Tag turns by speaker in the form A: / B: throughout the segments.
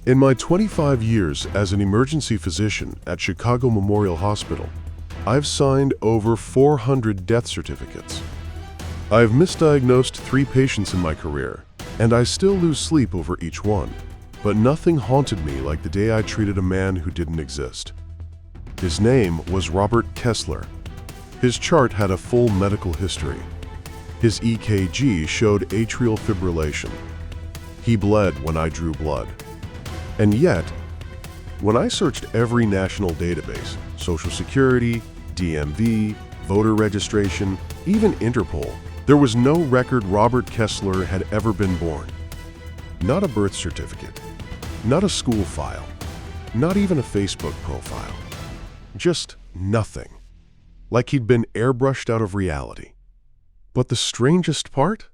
A: In my 25 years as an emergency physician at Chicago Memorial Hospital, I've signed over 400 death certificates. I've misdiagnosed 3 patients in my career, and I still lose sleep over each one. But nothing haunted me like the day I treated a man who didn't exist. His name was Robert Kessler. His chart had a full medical history. His EKG showed atrial fibrillation. He bled when I drew blood. And yet, when I searched every national database, Social Security, DMV, voter registration, even Interpol, there was no record Robert Kessler had ever been born. Not a birth certificate, not a school file, not even a Facebook profile. Just nothing. Like he'd been airbrushed out of reality. But the strangest part?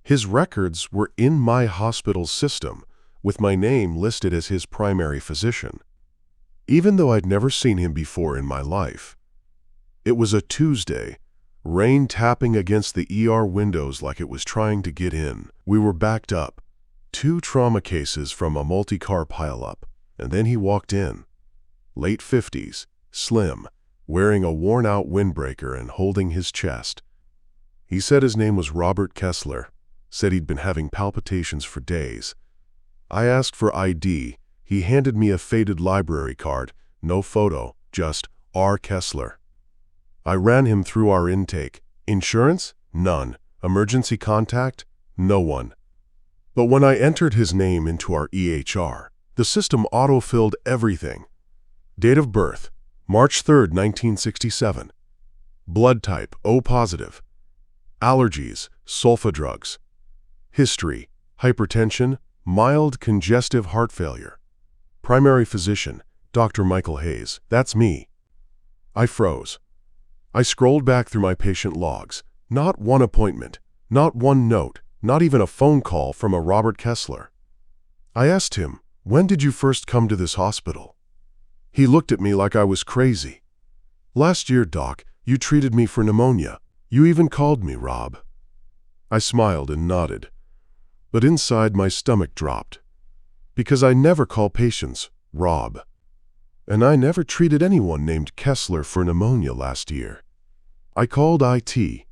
A: His records were in my hospital's system, with my name listed as his primary physician, even though I'd never seen him before in my life. It was a Tuesday, rain tapping against the ER windows like it was trying to get in. We were backed up, 2 trauma cases from a multi-car pileup, and then he walked in. Late 50s, slim, wearing a worn-out windbreaker and holding his chest. He said his name was Robert Kessler, said he'd been having palpitations for days. I asked for ID. He handed me a faded library card, no photo, just R. Kessler. I ran him through our intake. Insurance? None. Emergency contact? No one. But when I entered his name into our EHR, the system auto-filled everything. Date of birth, March 3, 1967. Blood type, O positive. Allergies, sulfa drugs. History, hypertension, mild congestive heart failure. Primary physician, Dr. Michael Hayes. That's me. I froze. I scrolled back through my patient logs. Not one appointment, not one note, not even a phone call from a Robert Kessler. I asked him, "When did you first come to this hospital?" He looked at me like I was crazy. "Last year, Doc, you treated me for pneumonia. You even called me Rob." I smiled and nodded. But inside my stomach dropped. Because I never call patients Rob. And I never treated anyone named Kessler for pneumonia last year. I called IT.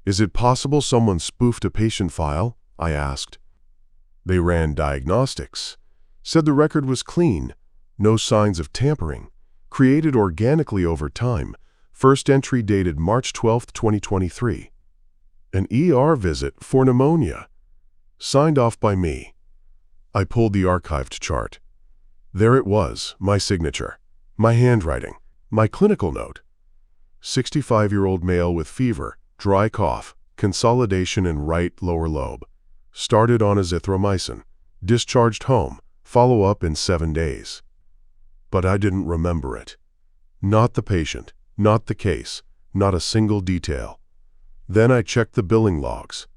A: "Is it possible someone spoofed a patient file?" I asked. They ran diagnostics, said the record was clean, no signs of tampering, created organically over time, first entry dated March 12, 2023. An ER visit for pneumonia. Signed off by me. I pulled the archived chart. There it was, my signature, my handwriting, my clinical note. 65-year-old male with fever, dry cough, consolidation in right lower lobe. Started on azithromycin. Discharged home. Follow-up in 7 days. But I didn't remember it. Not the patient, not the case, not a single detail. Then I checked the billing logs.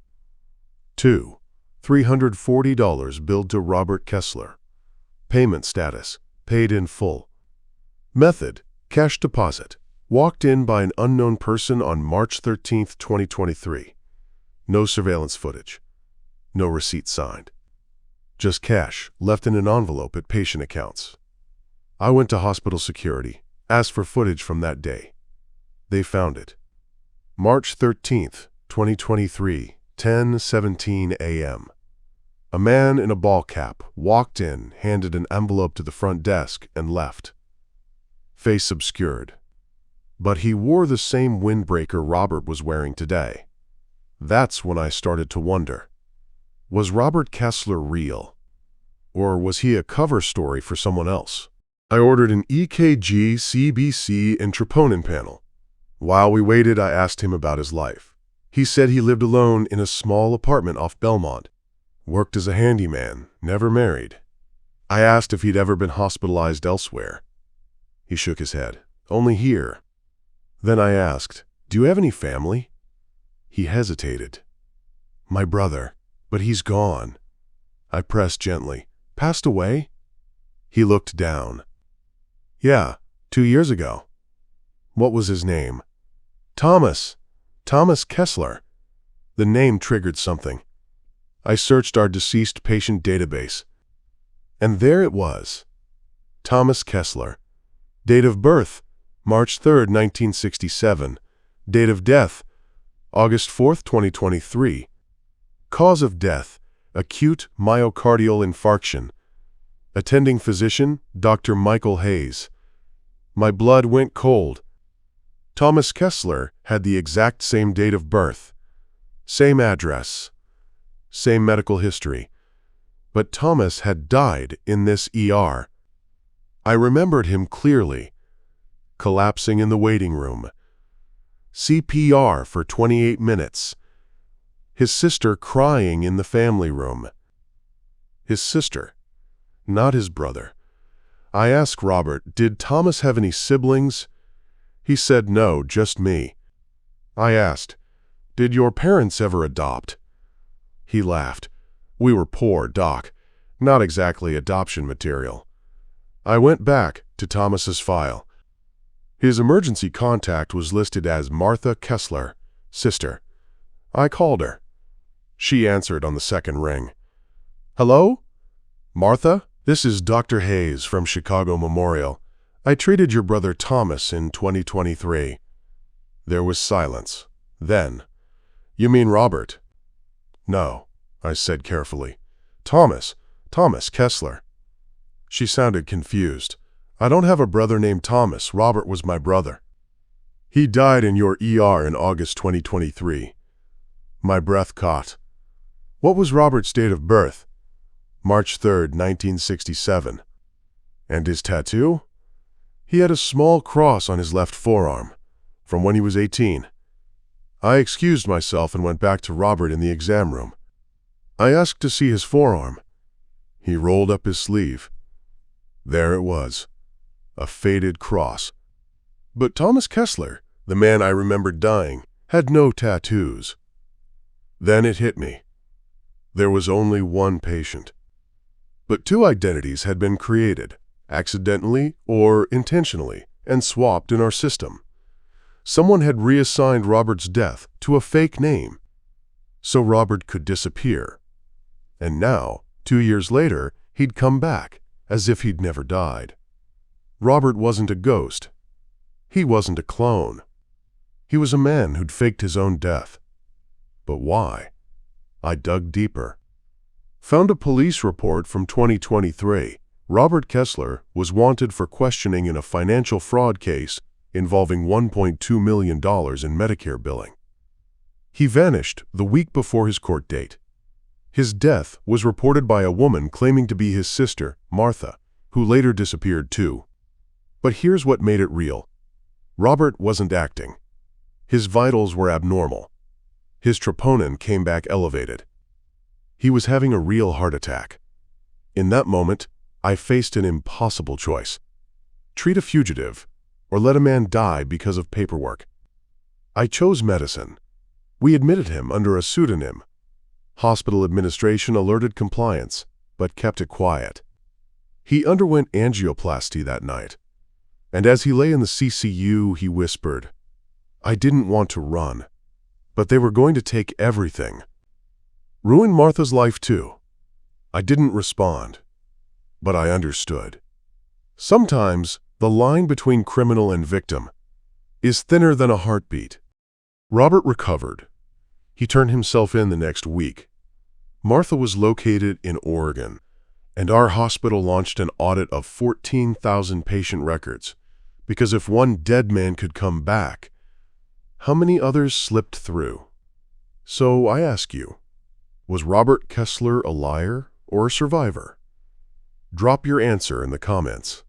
A: $340 billed to Robert Kessler. Payment status, paid in full. Method, cash deposit, walked in by an unknown person on March 13, 2023. No surveillance footage. No receipt signed. Just cash, left in an envelope at patient accounts. I went to hospital security, asked for footage from that day. They found it. March 13, 2023, 10:17 a.m. A man in a ball cap walked in, handed an envelope to the front desk, and left. Face obscured. But he wore the same windbreaker Robert was wearing today. That's when I started to wonder. Was Robert Kessler real? Or was he a cover story for someone else? I ordered an EKG, CBC, and troponin panel. While we waited, I asked him about his life. He said he lived alone in a small apartment off Belmont. Worked as a handyman, never married. I asked if he'd ever been hospitalized elsewhere. He shook his head. Only here. Then I asked, "Do you have any family?" He hesitated. "My brother, but he's gone." I pressed gently. "Passed away?" He looked down. "Yeah, 2 years ago." "What was his name?" "Thomas. Thomas Kessler." The name triggered something. I searched our deceased patient database. And there it was. Thomas Kessler. Date of birth, March 3, 1967. Date of death, August 4, 2023. Cause of death, acute myocardial infarction. Attending physician, Dr. Michael Hayes. My blood went cold. Thomas Kessler had the exact same date of birth, same address, same medical history. But Thomas had died in this ER. I remembered him clearly, collapsing in the waiting room. CPR for 28 minutes. His sister crying in the family room. His sister, not his brother. I asked Robert, did Thomas have any siblings? He said no, just me. I asked, did your parents ever adopt? He laughed. We were poor, Doc. Not exactly adoption material. I went back to Thomas's file. His emergency contact was listed as Martha Kessler, sister. I called her. She answered on the second ring. Hello? Martha, this is Dr. Hayes from Chicago Memorial. I treated your brother Thomas in 2023. There was silence. Then, you mean Robert? No, I said carefully. Thomas Kessler. She sounded confused. I don't have a brother named Thomas. Robert was my brother. He died in your ER in August 2023. My breath caught. What was Robert's date of birth? March 3, 1967. And his tattoo? He had a small cross on his left forearm, from when he was 18. I excused myself and went back to Robert in the exam room. I asked to see his forearm. He rolled up his sleeve. There it was, a faded cross. But Thomas Kessler, the man I remembered dying, had no tattoos. Then it hit me. There was only one patient. But two identities had been created, accidentally or intentionally, and swapped in our system. Someone had reassigned Robert's death to a fake name, so Robert could disappear. And now, 2 years later, he'd come back, as if he'd never died. Robert wasn't a ghost. He wasn't a clone. He was a man who'd faked his own death. But why? I dug deeper. Found a police report from 2023. Robert Kessler was wanted for questioning in a financial fraud case involving $1.2 million in Medicare billing. He vanished the week before his court date. His death was reported by a woman claiming to be his sister, Martha, who later disappeared too. But here's what made it real. Robert wasn't acting. His vitals were abnormal. His troponin came back elevated. He was having a real heart attack. In that moment, I faced an impossible choice. Treat a fugitive, or let a man die because of paperwork. I chose medicine. We admitted him under a pseudonym. Hospital administration alerted compliance, but kept it quiet. He underwent angioplasty that night, and as he lay in the CCU, he whispered, I didn't want to run, but they were going to take everything. Ruin Martha's life too. I didn't respond, but I understood. Sometimes the line between criminal and victim is thinner than a heartbeat. Robert recovered. He turned himself in the next week. Martha was located in Oregon, and our hospital launched an audit of 14,000 patient records, because if one dead man could come back, how many others slipped through? So I ask you, was Robert Kessler a liar or a survivor? Drop your answer in the comments.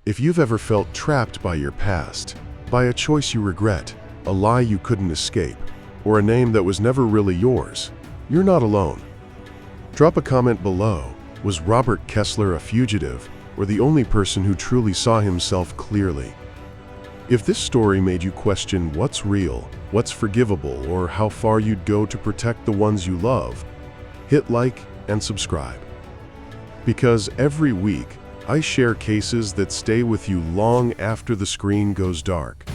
A: If you've ever felt trapped by your past, by a choice you regret, a lie you couldn't escape, or a name that was never really yours, you're not alone. Drop a comment below. Was Robert Kessler a fugitive, or the only person who truly saw himself clearly? If this story made you question what's real, what's forgivable, or how far you'd go to protect the ones you love, hit like and subscribe. Because every week, I share cases that stay with you long after the screen goes dark.